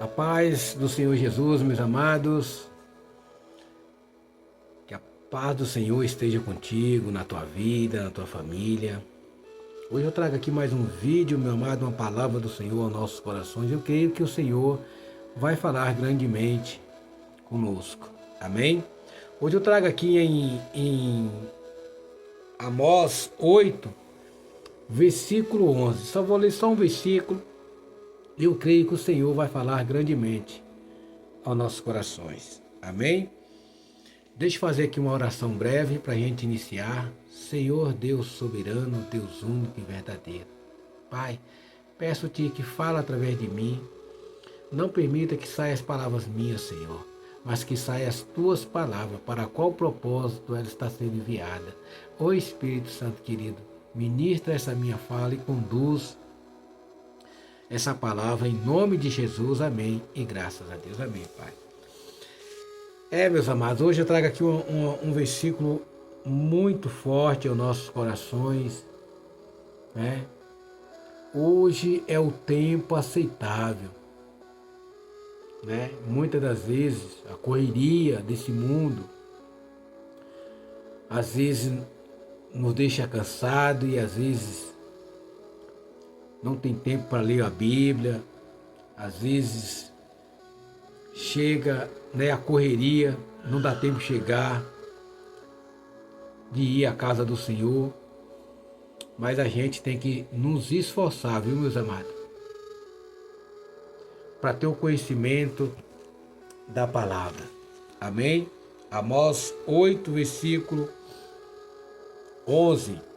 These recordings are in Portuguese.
A paz do Senhor Jesus, meus amados, que a paz do Senhor esteja contigo, na tua vida, na tua família. Hoje eu trago aqui mais um vídeo, meu amado, uma palavra do Senhor aos nossos corações. Eu creio que o Senhor vai falar grandemente conosco. Amém? Hoje eu trago aqui em Amós 8, versículo 11. Só vou ler só um versículo. Eu creio que o Senhor vai falar grandemente aos nossos corações. Amém? Deixa eu fazer aqui uma oração breve para a gente iniciar. Senhor Deus soberano, Deus único e verdadeiro. Pai, peço-te que fala através de mim. Não permita que saiam as palavras minhas, Senhor, mas que saiam as tuas palavras, para qual propósito ela está sendo enviada. Ó Espírito Santo querido, ministra essa minha fala e conduz essa palavra em nome de Jesus, amém, e graças a Deus, amém, Pai. Meus amados, hoje eu trago aqui um versículo muito forte aos nossos corações, né? Hoje é o tempo aceitável, né? Muitas das vezes a correria desse mundo, às vezes nos deixa cansado e às vezes não tem tempo para ler a Bíblia, às vezes chega, né, a correria, não dá tempo de chegar, de ir à casa do Senhor, mas a gente tem que nos esforçar, viu, meus amados, para ter o conhecimento da palavra. Amém? Amós 8, versículo 11.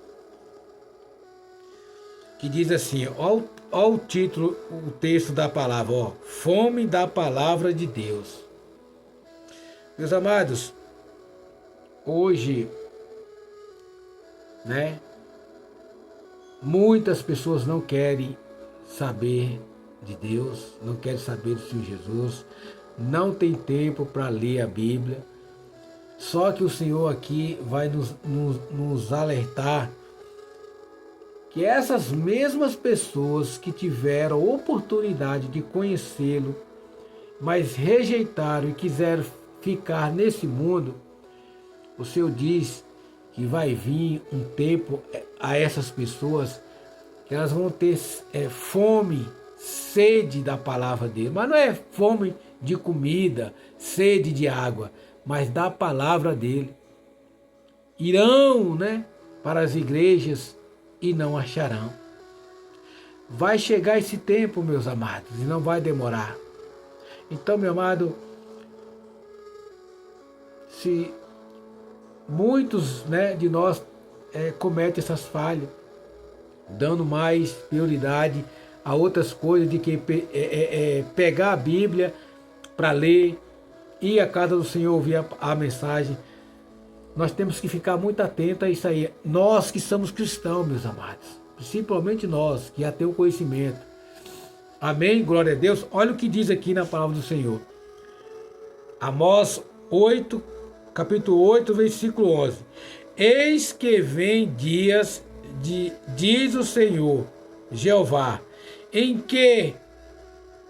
Que diz assim, ó o título, o texto da palavra, ó, fome da palavra de Deus. Meus amados, hoje, né, muitas pessoas não querem saber de Deus, não querem saber do Senhor Jesus, não tem tempo para ler a Bíblia. Só que o Senhor aqui vai nos alertar que essas mesmas pessoas que tiveram a oportunidade de conhecê-lo, mas rejeitaram e quiseram ficar nesse mundo, o Senhor diz que vai vir um tempo a essas pessoas que elas vão ter fome, sede da palavra dele, mas não é fome de comida, sede de água, mas da palavra dele. Irão, né, para as igrejas e não acharão. Vai chegar esse tempo, meus amados, e não vai demorar. Então, meu amado, se muitos, né, de nós cometem essas falhas, dando mais prioridade a outras coisas do que pegar a Bíblia para ler, ir à casa do Senhor ouvir a mensagem. Nós temos que ficar muito atentos a isso aí. Nós que somos cristãos, meus amados, principalmente nós que já temos o conhecimento. Amém? Glória a Deus. Olha o que diz aqui na palavra do Senhor. Amós 8, capítulo 8, versículo 11. Eis que vem dias, diz o Senhor, Jeová, em que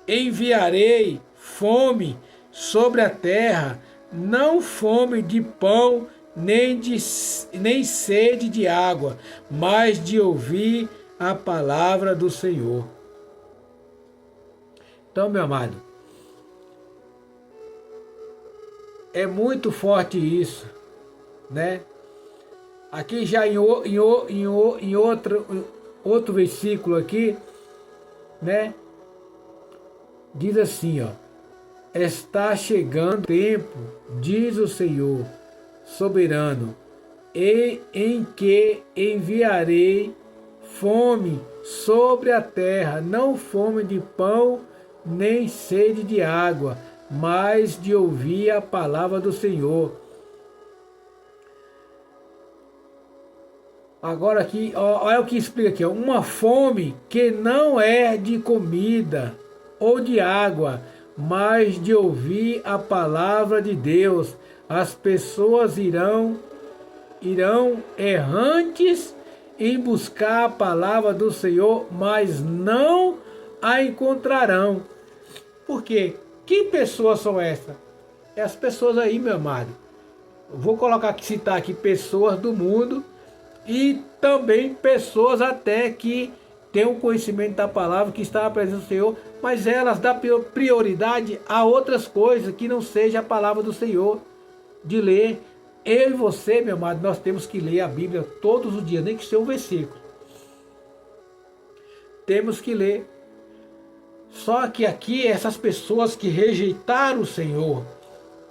enviarei fome sobre a terra, não fome de pão, nem sede de água, mas de ouvir a palavra do Senhor. Então, meu amado, é muito forte isso, né? Aqui já em outro versículo aqui, né? Diz assim, ó. Está chegando o tempo, diz o Senhor soberano, em que enviarei fome sobre a terra, não fome de pão, nem sede de água, mas de ouvir a palavra do Senhor. Agora aqui, olha o que explica aqui, ó, uma fome que não é de comida ou de água, mas de ouvir a palavra de Deus. As pessoas irão errantes em buscar a palavra do Senhor, mas não a encontrarão. Por quê? Que pessoas são essas? É as pessoas aí, meu amado. Vou colocar aqui, citar aqui pessoas do mundo e também pessoas até que têm o conhecimento da palavra, que está na presença do Senhor, mas elas dão prioridade a outras coisas que não seja a palavra do Senhor, de ler. Eu e você, meu amado, nós temos que ler a Bíblia todos os dias, nem que seja um versículo. Temos que ler. Só que aqui, essas pessoas que rejeitaram o Senhor,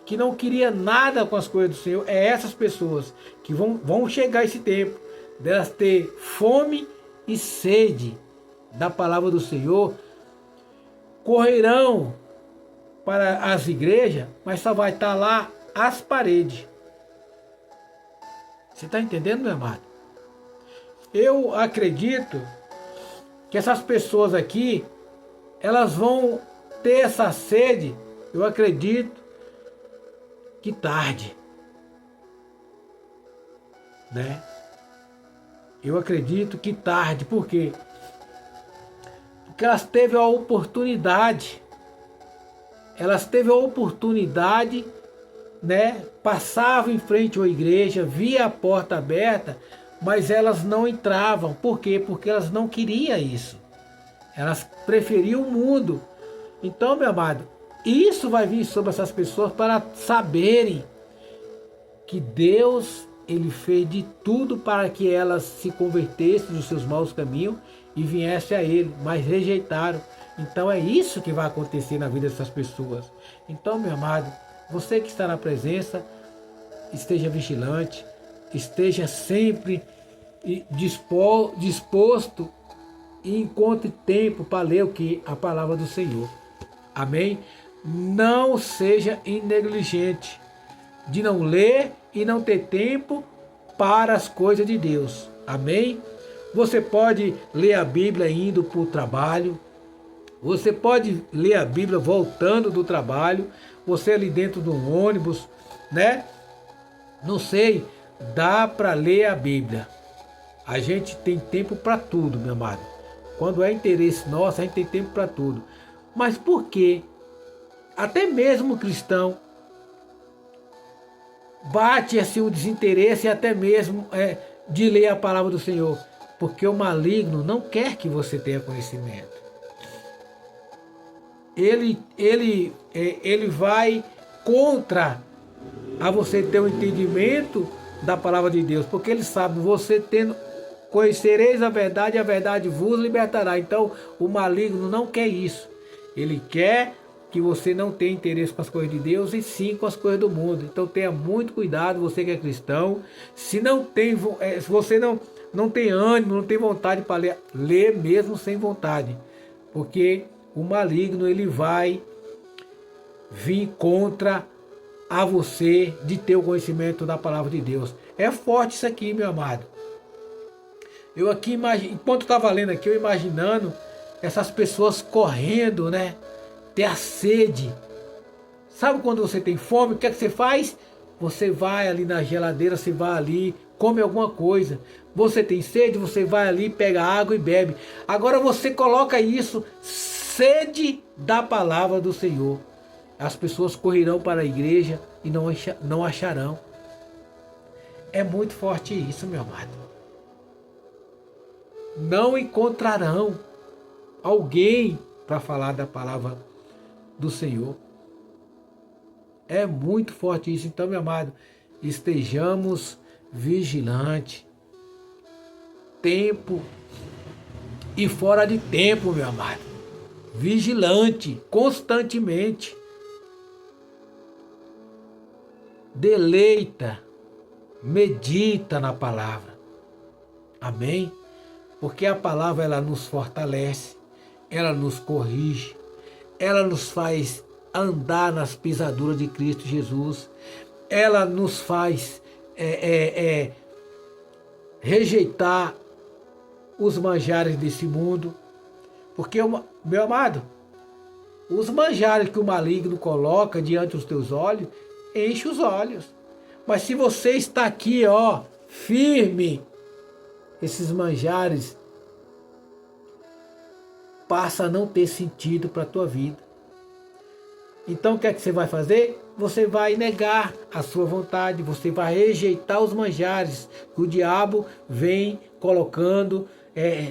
que não queria nada com as coisas do Senhor, é essas pessoas que vão chegar esse tempo delas ter fome e sede da palavra do Senhor, correrão para as igrejas, mas só vai estar lá as paredes. Você está entendendo, meu amado? Eu acredito que essas pessoas aqui, elas vão ter essa sede, eu acredito, que tarde, né? Eu acredito que tarde, por quê? Porque elas teve a oportunidade, né? Passavam em frente à igreja, via a porta aberta, mas elas não entravam. Por quê? Porque elas não queriam isso. Elas preferiam o mundo. Então, meu amado, isso vai vir sobre essas pessoas para saberem que Deus, Ele fez de tudo para que elas se convertessem dos seus maus caminhos e viessem a Ele, mas rejeitaram. Então é isso que vai acontecer na vida dessas pessoas. Então, meu amado, você que está na presença, esteja vigilante, esteja sempre disposto e encontre tempo para ler o que? A palavra do Senhor. Amém? Não seja negligente de não ler e não ter tempo para as coisas de Deus. Amém? Você pode ler a Bíblia indo para o trabalho. Você pode ler a Bíblia voltando do trabalho. Você ali dentro do ônibus, né? Não sei, dá para ler a Bíblia. A gente tem tempo para tudo, meu amado. Quando é interesse nosso, a gente tem tempo para tudo. Mas por quê? Até mesmo o cristão bate assim o desinteresse até mesmo de ler a palavra do Senhor. Porque o maligno não quer que você tenha conhecimento. Ele vai contra a você ter um entendimento da palavra de Deus. Porque ele sabe, você tendo... Conhecereis a verdade vos libertará. Então, o maligno não quer isso. Ele quer que você não tenha interesse com as coisas de Deus e sim com as coisas do mundo. Então, tenha muito cuidado, você que é cristão. Se você não tem ânimo, não tem vontade para ler mesmo sem vontade. Porque o maligno, ele vai vir contra a você de ter o conhecimento da palavra de Deus. É forte isso aqui, meu amado. Eu aqui, enquanto estava lendo aqui, eu imaginando essas pessoas correndo, né? Ter a sede. Sabe quando você tem fome, o que é que você faz? Você vai ali na geladeira, você vai ali, come alguma coisa. Você tem sede, você vai ali, pega água e bebe. Agora você coloca isso, sede da palavra do Senhor. As pessoas correrão para a igreja e não acharão. É muito forte isso, meu amado. Não encontrarão alguém para falar da palavra do Senhor. É muito forte isso. Então, meu amado, estejamos vigilantes. Tempo e fora de tempo, meu amado. Vigilante, constantemente. Deleita, medita na palavra. Amém? Porque a palavra, ela nos fortalece, ela nos corrige, ela nos faz andar nas pisaduras de Cristo Jesus, ela nos faz rejeitar os manjares desse mundo. Porque, meu amado, os manjares que o maligno coloca diante dos teus olhos, enche os olhos. Mas se você está aqui, ó, firme, esses manjares passa a não ter sentido para a tua vida. Então o que é que você vai fazer? Você vai negar a sua vontade, você vai rejeitar os manjares que o diabo vem colocando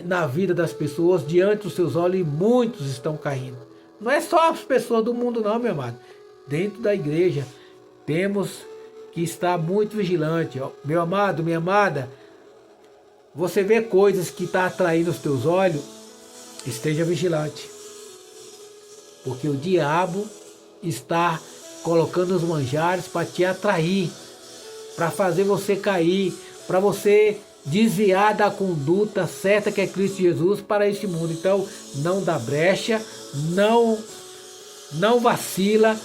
na vida das pessoas diante dos seus olhos, e muitos estão caindo. Não é só as pessoas do mundo não, meu amado. Dentro da igreja temos que estar muito vigilante. Ó. Meu amado, minha amada, você vê coisas que estão atraindo os teus olhos, esteja vigilante. Porque o diabo está colocando os manjares para te atrair, para fazer você cair, para você desviar da conduta certa que é Cristo Jesus para este mundo. Então, não dá brecha, não vacila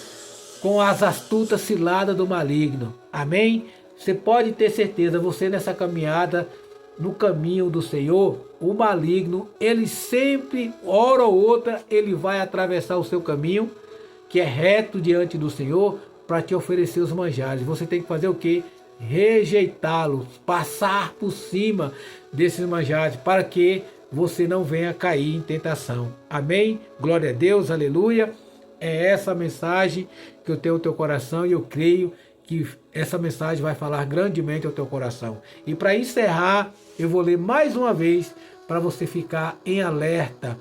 com as astutas ciladas do maligno. Amém? Você pode ter certeza, você nessa caminhada, no caminho do Senhor, o maligno, ele sempre, hora ou outra, ele vai atravessar o seu caminho, que é reto diante do Senhor, para te oferecer os manjares. Você tem que fazer o quê? Rejeitá-los, passar por cima desses manjares, para que você não venha cair em tentação. Amém? Glória a Deus, aleluia. É essa a mensagem que eu tenho no teu coração, e eu creio que essa mensagem vai falar grandemente ao teu coração. E para encerrar, eu vou ler mais uma vez para você ficar em alerta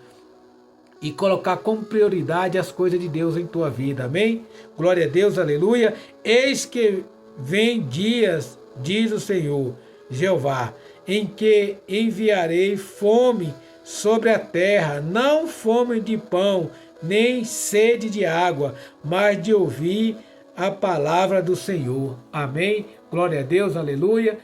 e colocar como prioridade as coisas de Deus em tua vida. Amém? Glória a Deus, aleluia. Eis que vem dias, diz o Senhor, Jeová, em que enviarei fome sobre a terra, não fome de pão, nem sede de água, mas de ouvir a palavra do Senhor. Amém? Glória a Deus, aleluia.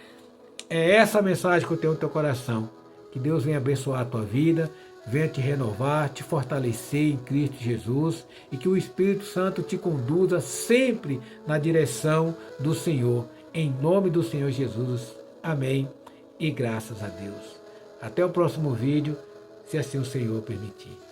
É essa a mensagem que eu tenho no teu coração. Que Deus venha abençoar a tua vida, venha te renovar, te fortalecer em Cristo Jesus, e que o Espírito Santo te conduza sempre na direção do Senhor. Em nome do Senhor Jesus. Amém. E graças a Deus. Até o próximo vídeo, se assim o Senhor permitir.